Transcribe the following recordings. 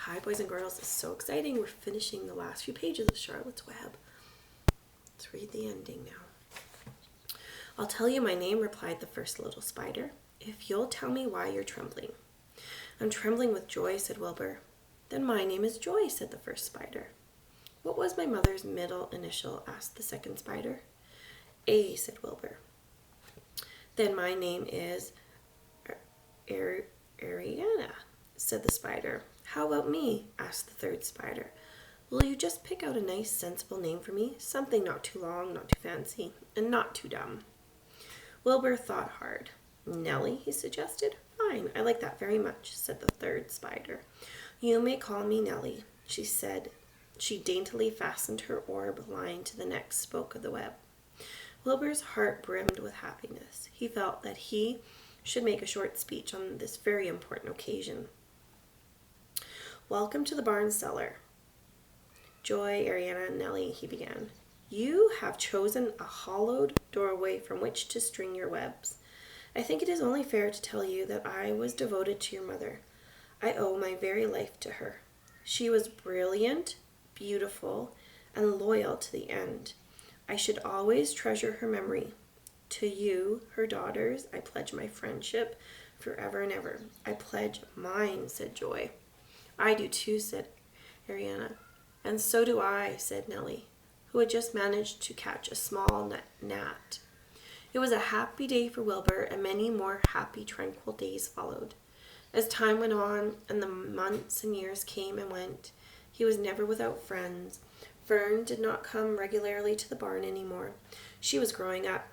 Hi, boys and girls. It's so exciting. We're finishing the last few pages of Charlotte's Web. Let's read the ending now. I'll tell you my name, replied the first little spider, if you'll tell me why you're trembling. I'm trembling with joy, said Wilbur. Then my name is Joy, said the first spider. What was my mother's middle initial? Asked the second spider. A, said Wilbur. Then my name is Ariana, said the spider. How about me? Asked the third spider. Will you just pick out a nice, sensible name for me? Something not too long, not too fancy, and not too dumb. Wilbur thought hard. Nellie, he suggested. Fine, I like that very much, said the third spider. You may call me Nellie, she said. She daintily fastened her orb line to the next spoke of the web. Wilbur's heart brimmed with happiness. He felt that he should make a short speech on this very important occasion. Welcome to the barn cellar. Joy, Ariana, and Nellie, he began. You have chosen a hollowed doorway from which to string your webs. I think it is only fair to tell you that I was devoted to your mother. I owe my very life to her. She was brilliant, beautiful, and loyal to the end. I should always treasure her memory. To you, her daughters, I pledge my friendship forever and ever. I pledge mine, said Joy. I do too, said Ariana. And so do I, said Nellie, who had just managed to catch a small gnat. It was a happy day for Wilbur, and many more happy, tranquil days followed. As time went on, and the months and years came and went, he was never without friends. Fern did not come regularly to the barn anymore. She was growing up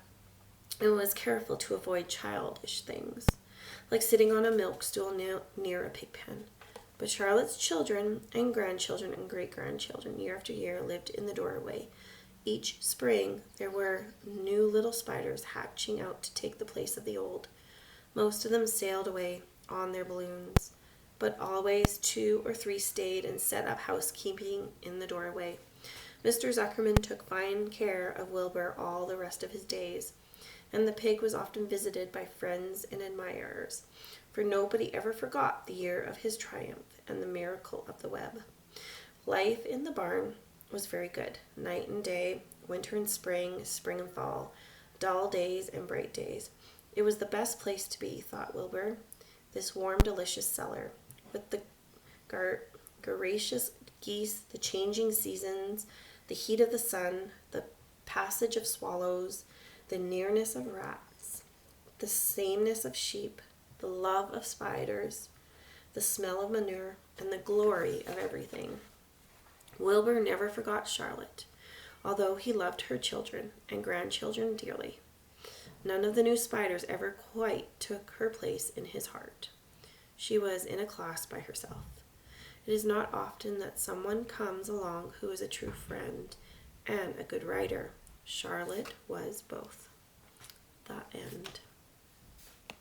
and was careful to avoid childish things, like sitting on a milk stool near a pig pen. But Charlotte's children and grandchildren and great-grandchildren, year after year, lived in the doorway. Each spring, there were new little spiders hatching out to take the place of the old. Most of them sailed away on their balloons, but always 2 or 3 stayed and set up housekeeping in the doorway. Mr. Zuckerman took fine care of Wilbur all the rest of his days, and the pig was often visited by friends and admirers, for nobody ever forgot the year of his triumph and the miracle of the web. Life in the barn was very good, night and day, winter and spring, spring and fall, dull days and bright days. It was the best place to be, thought Wilbur, this warm, delicious cellar, with the voracious geese, the changing seasons, the heat of the sun, the passage of swallows, the nearness of rats, the sameness of sheep, the love of spiders, the smell of manure, and the glory of everything. Wilbur never forgot Charlotte, although he loved her children and grandchildren dearly. None of the new spiders ever quite took her place in his heart. She was in a class by herself. It is not often that someone comes along who is a true friend and a good writer. Charlotte was both. The end.